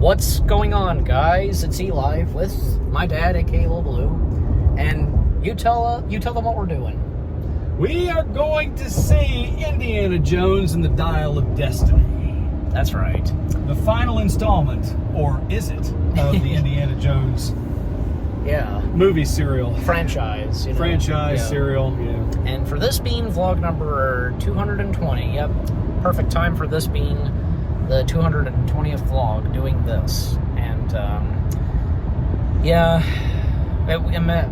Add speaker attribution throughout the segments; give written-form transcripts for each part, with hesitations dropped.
Speaker 1: What's going on, guys? It's Eli with my dad, aka Lil Blue, and you tell them what we're doing.
Speaker 2: We are going to see Indiana Jones and the Dial of Destiny.
Speaker 1: That's right.
Speaker 2: The final installment, or is it, of the Indiana Jones movie serial.
Speaker 1: Franchise.
Speaker 2: Serial, yeah.
Speaker 1: And for this being vlog number 220, yep, perfect time for this being the 220th vlog, doing this. And,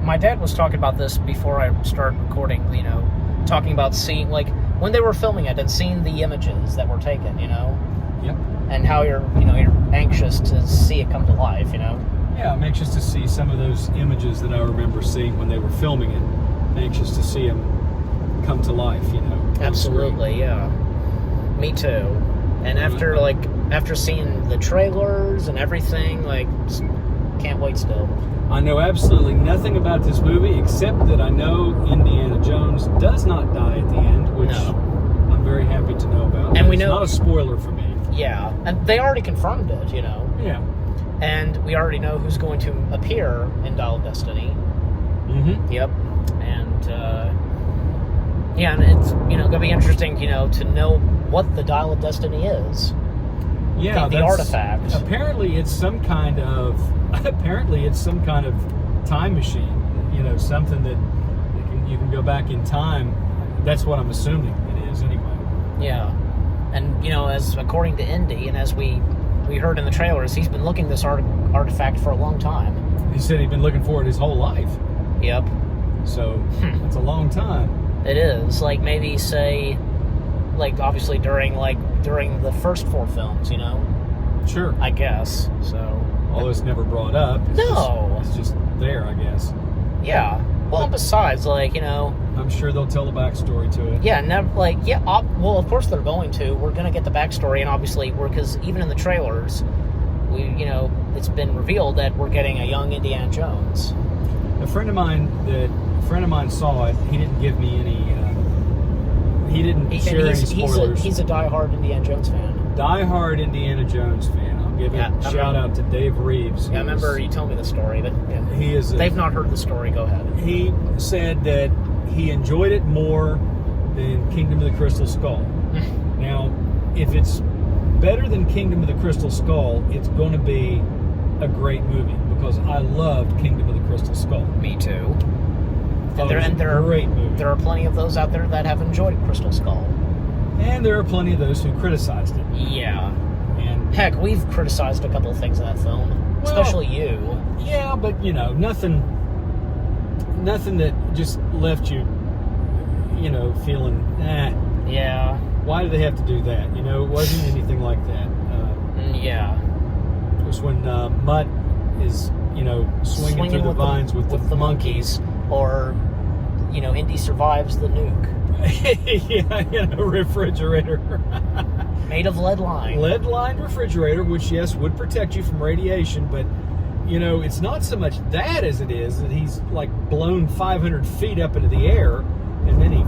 Speaker 1: my dad was talking about this before I started recording, talking about seeing, when they were filming it and seeing the images that were taken,
Speaker 2: Yep.
Speaker 1: and how you're anxious to see it come to life,
Speaker 2: Yeah, I'm anxious to see some of those images that I remember seeing when they were filming it. I'm anxious to see them come to life,
Speaker 1: Absolutely, yeah. Me too. And after seeing the trailers and everything, just can't wait still.
Speaker 2: I know absolutely nothing about this movie except that I know Indiana Jones does not die at the end, which I'm very happy to know about.
Speaker 1: And we know
Speaker 2: it's not a spoiler for me.
Speaker 1: Yeah, and they already confirmed it,
Speaker 2: Yeah.
Speaker 1: And we already know who's going to appear in Dial of Destiny.
Speaker 2: Mm-hmm.
Speaker 1: Yep. And and it's going to be interesting, to know what the Dial of Destiny is.
Speaker 2: Yeah,
Speaker 1: the artifact.
Speaker 2: Apparently, it's some kind of time machine. Something that you can go back in time. That's what I'm assuming it is, anyway.
Speaker 1: Yeah, and as according to Indy, and as we heard in the trailers, he's been looking this artifact for a long time.
Speaker 2: He said he'd been looking for it his whole life.
Speaker 1: Yep.
Speaker 2: So that's a long time.
Speaker 1: It is. Maybe say, obviously during the first 4 films,
Speaker 2: Sure.
Speaker 1: I guess. So.
Speaker 2: Although it's never brought up. It's just there, I guess.
Speaker 1: Yeah. Well, and besides,
Speaker 2: I'm sure they'll tell the backstory to it.
Speaker 1: Yeah, never. Well, of course they're going to. We're gonna get the backstory, and obviously, because even in the trailers, it's been revealed that we're getting a young Indiana Jones.
Speaker 2: A friend of mine saw it. He didn't give me any. He didn't share any spoilers.
Speaker 1: He's a diehard Indiana Jones fan.
Speaker 2: Diehard Indiana Jones fan. I'll give a shout out to Dave Reeves.
Speaker 1: Yeah, I remember you told me the story, but
Speaker 2: he is.
Speaker 1: They've not heard the story. Go ahead.
Speaker 2: He said that he enjoyed it more than Kingdom of the Crystal Skull. Now, if it's better than Kingdom of the Crystal Skull, it's going to be a great movie, because I loved Kingdom of the Crystal Skull.
Speaker 1: Me too.
Speaker 2: And there are great movies.
Speaker 1: There are plenty of those out there that have enjoyed Crystal Skull.
Speaker 2: And there are plenty of those who criticized it.
Speaker 1: Yeah.
Speaker 2: And
Speaker 1: heck, we've criticized a couple of things in that film. Especially you.
Speaker 2: Yeah, but nothing that just left you, feeling,
Speaker 1: Yeah.
Speaker 2: Why do they have to do that? It wasn't anything like that.
Speaker 1: Yeah.
Speaker 2: It was when Mutt is, swinging through the vines with the monkeys.
Speaker 1: Or, Indy survives the nuke.
Speaker 2: Yeah, in a refrigerator.
Speaker 1: Made of lead line.
Speaker 2: Lead-lined refrigerator, which, yes, would protect you from radiation, but, it's not so much that as it is that he's, blown 500 feet up into the air, and then he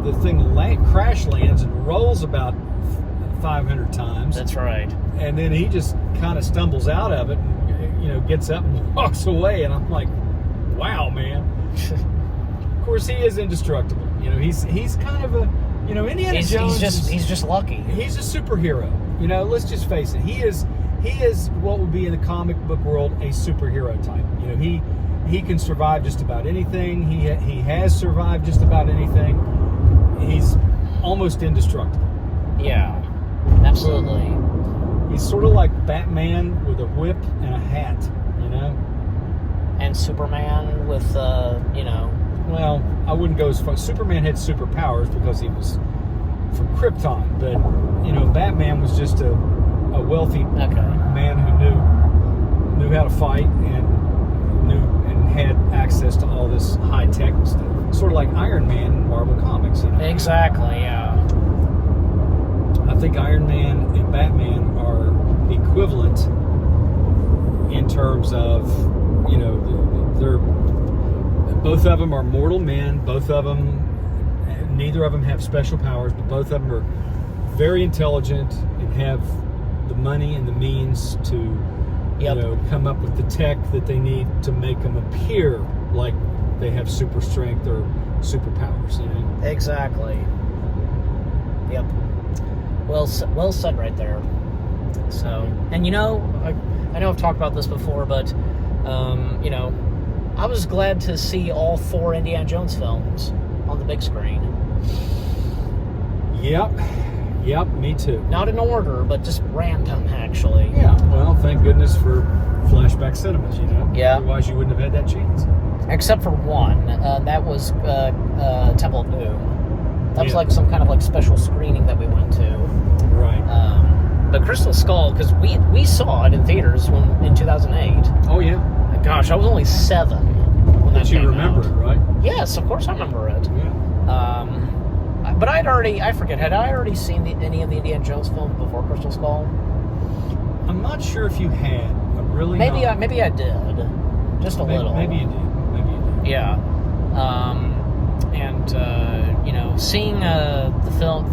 Speaker 2: the thing crash lands and rolls about 500 times.
Speaker 1: That's right.
Speaker 2: And then he just kind of stumbles out of it and, gets up and walks away, and I'm like, wow, man. Of course, he is indestructible. He's kind of a, Indiana Jones.
Speaker 1: He's just lucky.
Speaker 2: He's a superhero. Let's just face it. He is what would be in the comic book world a superhero type. He can survive just about anything. He has survived just about anything. He's almost indestructible.
Speaker 1: Yeah, absolutely.
Speaker 2: He's sort of like Batman with a whip and a hat,
Speaker 1: And Superman with,
Speaker 2: Well, I wouldn't go as far. Superman had superpowers because he was from Krypton, but Batman was just a wealthy man who knew how to fight and had access to all this high tech stuff. Sort of like Iron Man in Marvel Comics.
Speaker 1: Exactly. Yeah.
Speaker 2: I think Iron Man and Batman are equivalent in terms of they're. Both of them are mortal men. Neither of them have special powers, but both of them are very intelligent and have the money and the means to,
Speaker 1: Yep.
Speaker 2: you know, come up with the tech that they need to make them appear like they have super strength or superpowers. You know?
Speaker 1: Exactly. Yep. Well said right there. So, and you know, I know I've talked about this before, but you know, I was glad to see all 4 Indiana Jones films on the big screen.
Speaker 2: Yep, me too.
Speaker 1: Not in order, but just random, actually.
Speaker 2: Yeah, well, thank goodness for flashback cinemas, you know?
Speaker 1: Yeah.
Speaker 2: Otherwise, you wouldn't have had that chance.
Speaker 1: Except for one. That was Temple of Doom. That was
Speaker 2: Yeah.
Speaker 1: like some kind of like special screening that we went to.
Speaker 2: Right.
Speaker 1: But Crystal Skull, because we saw it in theaters in 2008.
Speaker 2: Oh, yeah.
Speaker 1: Gosh, I was only 7 when that
Speaker 2: But you
Speaker 1: came
Speaker 2: remember
Speaker 1: out.
Speaker 2: it, right?
Speaker 1: Yes, of course I remember it.
Speaker 2: Yeah.
Speaker 1: But had I already seen any of the Indiana Jones films before Crystal Skull?
Speaker 2: I'm not sure if you had. I'm really
Speaker 1: Maybe
Speaker 2: not.
Speaker 1: maybe I did, just a little.
Speaker 2: Maybe you did.
Speaker 1: Yeah. You know, seeing the film,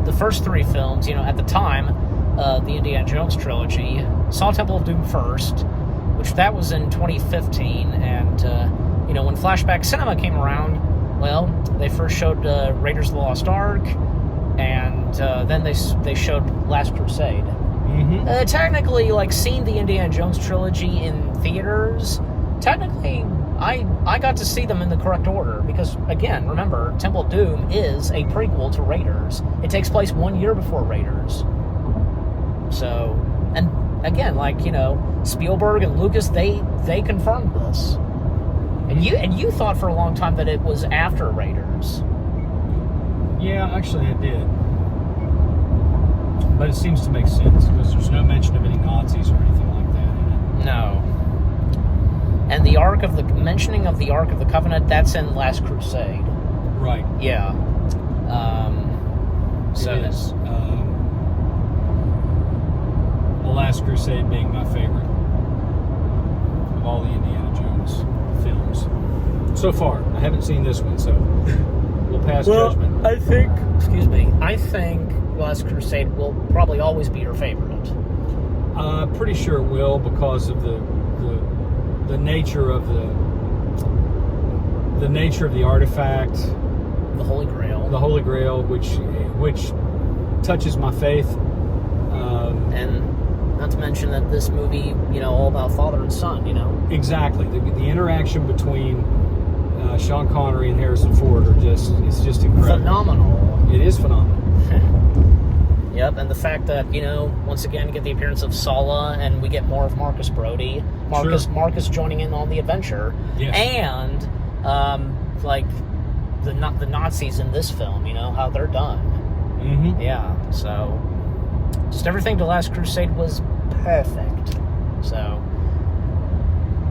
Speaker 1: the first 3 films, you know, at the time, the Indiana Jones trilogy, saw Temple of Doom first, which that was in 2015, and you know, when Flashback Cinema came around, well, they first showed Raiders of the Lost Ark, and then they showed Last Crusade.
Speaker 2: Mm-hmm.
Speaker 1: Technically, like, seeing the Indiana Jones trilogy in theaters, technically, I got to see them in the correct order, because, again, remember, Temple of Doom is a prequel to Raiders. It takes place 1 year before Raiders. So, and again, like, you know, Spielberg and Lucas, they confirmed this. And you thought for a long time that it was after Raiders.
Speaker 2: Yeah, actually I did. But it seems to make sense, because there's no mention of any Nazis or anything like that in it.
Speaker 1: No. And the mentioning of the Ark of the Covenant, that's in Last Crusade.
Speaker 2: Right.
Speaker 1: Yeah. So
Speaker 2: It is. The Last Crusade being my favorite of all the Indiana Jones films. So far. I haven't seen this one, so we'll pass judgment.
Speaker 1: I think Last Crusade will probably always be your favorite.
Speaker 2: Pretty sure it will, because of the nature of the nature of the artifact,
Speaker 1: The Holy Grail.
Speaker 2: the Holy Grail, which touches my faith.
Speaker 1: And not to mention that this movie, you know, all about father and son, you know.
Speaker 2: Exactly. The interaction between Sean Connery and Harrison Ford it's just incredible.
Speaker 1: Phenomenal.
Speaker 2: It is phenomenal.
Speaker 1: Yep, and the fact that, you know, once again, you get the appearance of Sala, and we get more of Marcus Brody. Marcus joining in on the adventure.
Speaker 2: Yes.
Speaker 1: And, like, the Nazis in this film, you know, how they're done.
Speaker 2: Mm-hmm.
Speaker 1: Yeah, so just everything to Last Crusade was perfect. So,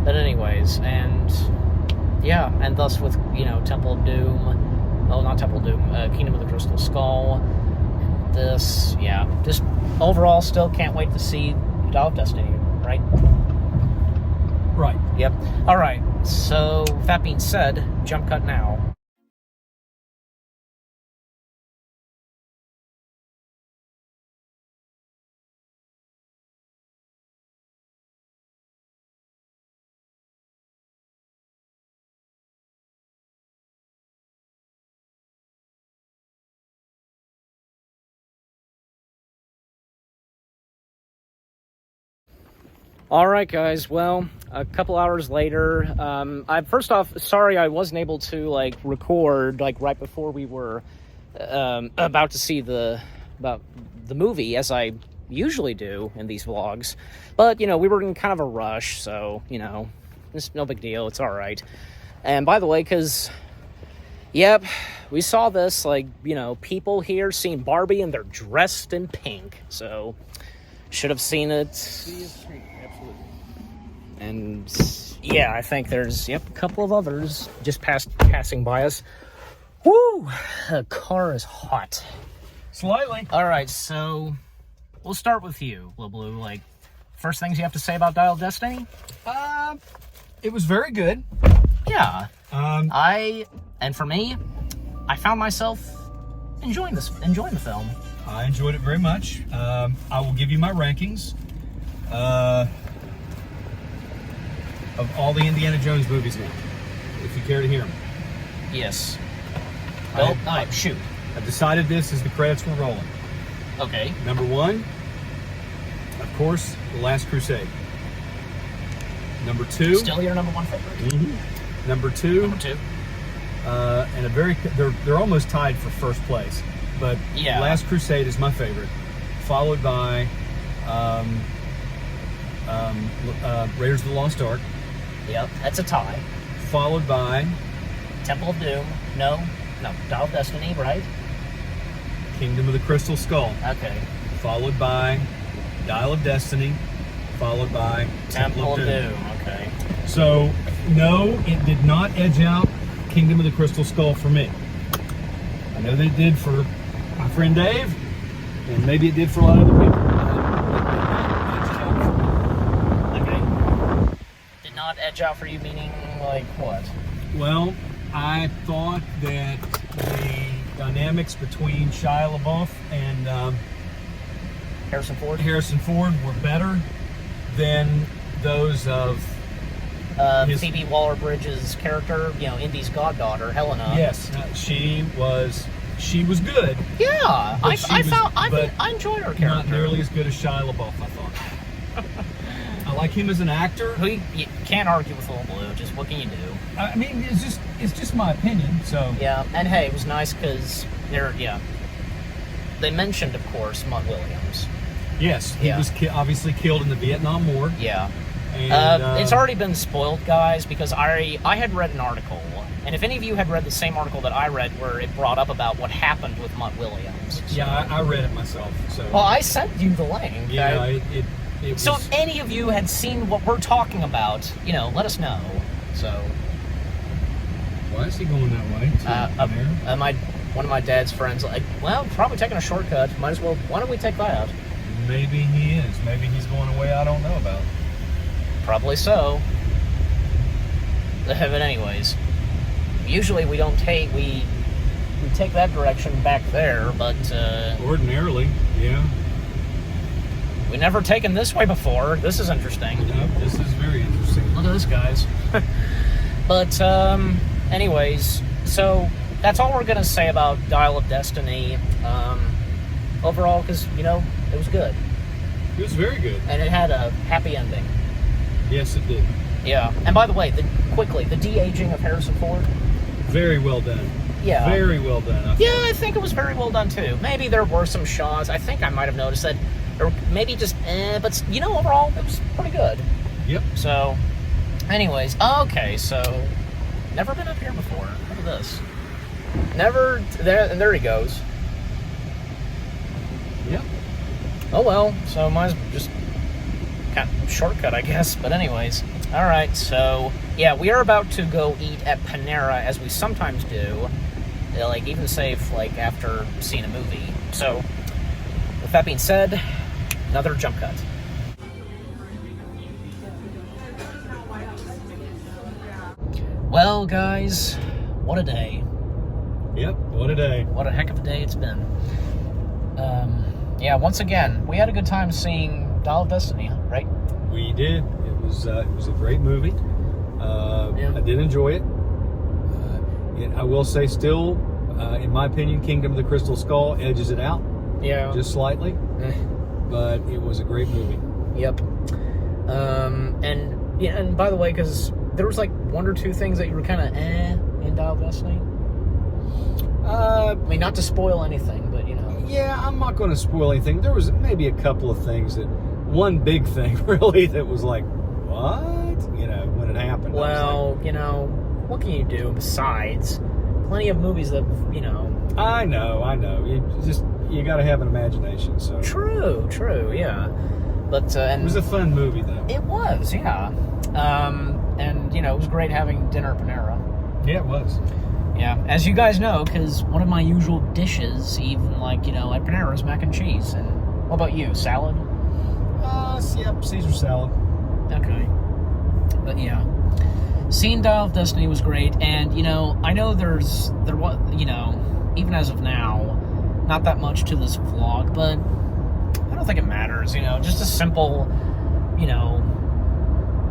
Speaker 1: but anyways, and yeah, and thus with, you know, Temple of Doom, not Temple of Doom, Kingdom of the Crystal Skull, this, yeah, just overall still can't wait to see Dial of Destiny, right?
Speaker 2: Right.
Speaker 1: Yep. All right, so with that being said, jump cut now. All right, guys. Well, a couple hours later, first off, sorry I wasn't able to like record like right before we were about to see about the movie, as I usually do in these vlogs. But you know, we were in kind of a rush, so you know, it's no big deal. It's all right. And by the way, because yep, we saw this, like, you know, people here seeing Barbie and they're dressed in pink, so should have seen it.
Speaker 2: Absolutely.
Speaker 1: And yeah, I think there's a couple of others just passing by us. Woo! The car is hot.
Speaker 2: Slightly.
Speaker 1: All right, so we'll start with you, Lil Blue. Like, first things you have to say about Dial of Destiny?
Speaker 2: It was very good.
Speaker 1: Yeah.
Speaker 2: Um,
Speaker 1: and for me, I found myself enjoying the film.
Speaker 2: I enjoyed it very much. I will give you my rankings of all the Indiana Jones movies now, if you care to hear them.
Speaker 1: Yes. Well, shoot.
Speaker 2: I've decided this as the credits were rolling.
Speaker 1: Okay.
Speaker 2: Number 1, of course, The Last Crusade. Number 2.
Speaker 1: Still your number 1 favorite.
Speaker 2: Mm-hmm. Number 2.
Speaker 1: Number 2.
Speaker 2: And they're almost tied for first place, but
Speaker 1: yeah.
Speaker 2: Last Crusade is my favorite, followed by Raiders of the Lost Ark.
Speaker 1: Yep, that's a tie.
Speaker 2: Followed by
Speaker 1: Temple of Doom. No, Dial of Destiny, right?
Speaker 2: Kingdom of the Crystal Skull.
Speaker 1: Okay.
Speaker 2: Followed by Dial of Destiny. Followed by
Speaker 1: Temple of Doom. Okay.
Speaker 2: So, no, it did not edge out Kingdom of the Crystal Skull for me. I know that it did for my friend Dave, and maybe it did for a lot of other people.
Speaker 1: Okay. Did not edge out for you, meaning like what?
Speaker 2: Well, I thought that the dynamics between Shia LaBeouf and
Speaker 1: Harrison Ford
Speaker 2: were better than those of
Speaker 1: Phoebe Waller-Bridge's character, Indy's goddaughter, Helena.
Speaker 2: Yes, she was good.
Speaker 1: Yeah, I enjoyed her character.
Speaker 2: Not nearly as good as Shia LaBeouf, I thought. I like him as an actor.
Speaker 1: You can't argue with Little Blue. Just what can you do?
Speaker 2: I mean, it's just my opinion. So
Speaker 1: yeah, and hey, it was nice because they mentioned, of course, Mutt Williams.
Speaker 2: Yes, he was obviously killed in the Vietnam War.
Speaker 1: Yeah.
Speaker 2: And,
Speaker 1: it's already been spoiled, guys, because I had read an article, and if any of you had read the same article that I read where it brought up about what happened with Mutt Williams. So.
Speaker 2: Yeah, I read it myself. So.
Speaker 1: Well, I sent you the link.
Speaker 2: Yeah, it
Speaker 1: so
Speaker 2: was...
Speaker 1: if any of you had seen what we're talking about, let us know. So.
Speaker 2: Why is he going that way?
Speaker 1: One of my dad's friends, probably taking a shortcut. Might as well. Why don't we take that?
Speaker 2: Maybe he is. Maybe he's going away I don't know about.
Speaker 1: Probably so. But anyways, usually we take that direction back there, but
Speaker 2: ordinarily, yeah.
Speaker 1: We never taken this way before. This is interesting.
Speaker 2: No, this is very interesting.
Speaker 1: Look at this, guys. But anyways, so that's all we're gonna say about Dial of Destiny. Overall, because it was good.
Speaker 2: It was very good,
Speaker 1: and it had a happy ending.
Speaker 2: Yes, it did.
Speaker 1: Yeah, and by the way, the de-aging of Harrison Ford.
Speaker 2: Very well done.
Speaker 1: Yeah.
Speaker 2: Very well done.
Speaker 1: I think it was very well done too. Maybe there were some shots. I think I might have noticed that, or maybe just but overall it was pretty good.
Speaker 2: Yep.
Speaker 1: So, anyways, okay, so never been up here before. Look at this. Never there, and there he goes.
Speaker 2: Yep.
Speaker 1: Oh well, so might as well just kind of shortcut, I guess. But anyways, all right. So yeah, we are about to go eat at Panera, as we sometimes do. Even safe, after seeing a movie. So with that being said, another jump cut. Well, guys, what a day.
Speaker 2: Yep, what a day.
Speaker 1: What a heck of a day it's been. Yeah, once again, we had a good time seeing Dial of Destiny, right?
Speaker 2: We did. It was a great movie.
Speaker 1: Yeah.
Speaker 2: I did enjoy it. And I will say still, in my opinion, Kingdom of the Crystal Skull edges it out.
Speaker 1: Yeah.
Speaker 2: Just slightly. But it was a great movie.
Speaker 1: Yep. And by the way, because there was one or two things that you were kind of in Dial of Destiny. I mean, not to spoil anything, but
Speaker 2: Yeah, I'm not going to spoil anything. There was maybe a couple of things one big thing really that was like, what? When it happened.
Speaker 1: Well, what can you do besides plenty of movies that,
Speaker 2: I know. You got to have an imagination. So
Speaker 1: True, yeah. But and
Speaker 2: it was a fun movie, though.
Speaker 1: It was, yeah. And it was great having dinner at Panera.
Speaker 2: Yeah, it was.
Speaker 1: Yeah, as you guys know, because one of my usual dishes, even at Panera, is mac and cheese. And what about you? Salad?
Speaker 2: Yep, Caesar salad.
Speaker 1: Okay. But yeah, seeing Dial of Destiny was great, and I know there was, even as of now, not that much to this vlog, but I don't think it matters, you know, just a simple, you know,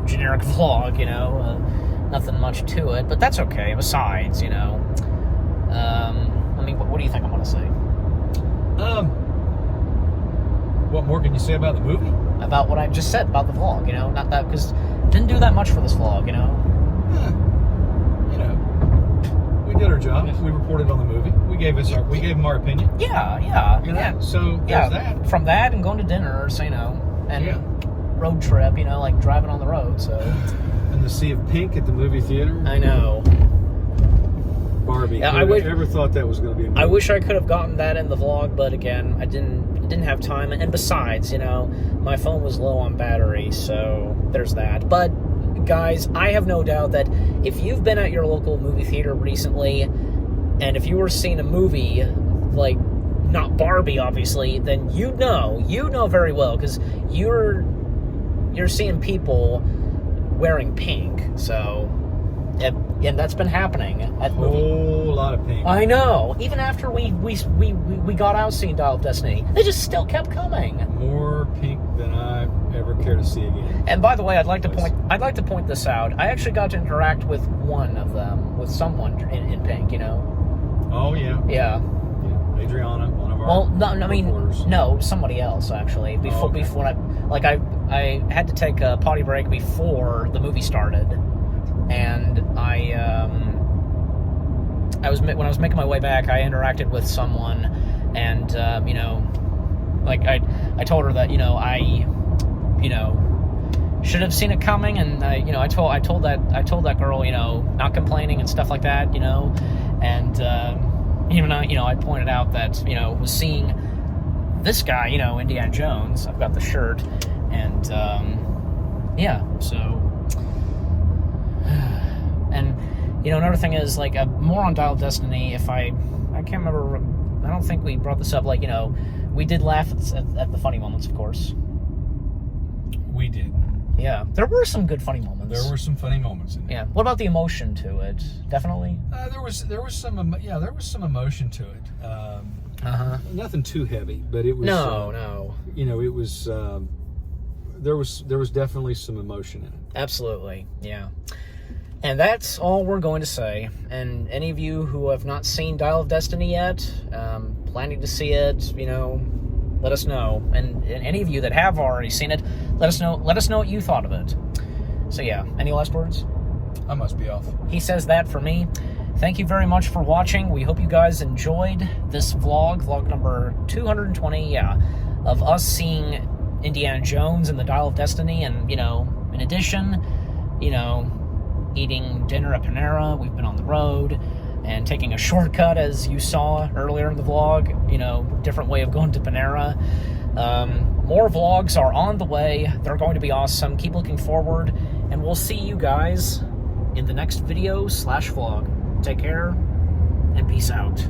Speaker 1: generic vlog, you know, nothing much to it, but that's okay. Besides, you know, I mean, what do you think I'm going to say?
Speaker 2: What more can you say about the movie?
Speaker 1: About what I just said about the vlog, you know, not that, because didn't do that much for this vlog, you know.
Speaker 2: You know, we did our job. We reported on the movie. We gave them our opinion.
Speaker 1: Yeah.
Speaker 2: You know?
Speaker 1: Yeah.
Speaker 2: So there's that.
Speaker 1: From that and going to dinner, so, you know, and road trip, you know, like driving on the road, so.
Speaker 2: And the Sea of Pink at the movie theater.
Speaker 1: I know.
Speaker 2: Barbie.
Speaker 1: Yeah,
Speaker 2: I ever thought that was going to be a movie.
Speaker 1: I wish I could have gotten that in the vlog, but again, I didn't have time. And besides, you know, my phone was low on battery, so there's that. But guys, I have no doubt that if you've been at your local movie theater recently, and if you were seeing a movie like not Barbie, obviously, then you know very well, because you're seeing people wearing pink, so. And that's been happening at the movie.
Speaker 2: A whole lot of pink.
Speaker 1: I know. Even after we got out seeing Dial of Destiny, they just still kept coming.
Speaker 2: More pink than I ever care to see again.
Speaker 1: And by the way, I'd like to point this out. I actually got to interact with one of them, with someone in pink. You know.
Speaker 2: Oh yeah.
Speaker 1: Yeah.
Speaker 2: Adriana, one of our.
Speaker 1: Well, no, I mean,
Speaker 2: reporters.
Speaker 1: no, somebody else actually. Before I had to take a potty break before the movie started. And when I was making my way back, I interacted with someone, and you know, like I told her that, you know, I, you know, should have seen it coming, and you know, I told that girl, you know, not complaining and stuff like that, you know, and even I pointed out that, you know, was seeing this guy, you know, Indiana Jones. I've got the shirt, and yeah, so. And, you know, another thing is, like, more on Dial of Destiny, I can't remember, I don't think we brought this up, like, you know, we did laugh at the funny moments, of course.
Speaker 2: We did.
Speaker 1: Yeah, there were some good funny moments.
Speaker 2: There were some funny moments in there.
Speaker 1: Yeah, what about the emotion to it? Definitely?
Speaker 2: There was some emotion to it. Nothing too heavy, but it was...
Speaker 1: No.
Speaker 2: You know, it was... there was definitely some emotion in it.
Speaker 1: Absolutely, yeah. And that's all we're going to say. And any of you who have not seen Dial of Destiny yet, planning to see it, you know, let us know. And any of you that have already seen it, let us know what you thought of it. So yeah, any last words?
Speaker 2: I must be off.
Speaker 1: He says that for me. Thank you very much for watching. We hope you guys enjoyed this vlog number 220, of us seeing Indiana Jones and the Dial of Destiny. And, you know, in addition, you know, eating dinner at Panera. We've been on the road and taking a shortcut, as you saw earlier in the vlog, you know, different way of going to Panera. More vlogs are on the way. They're going to be awesome. Keep looking forward, and we'll see you guys in the next video / vlog. Take care, and peace out.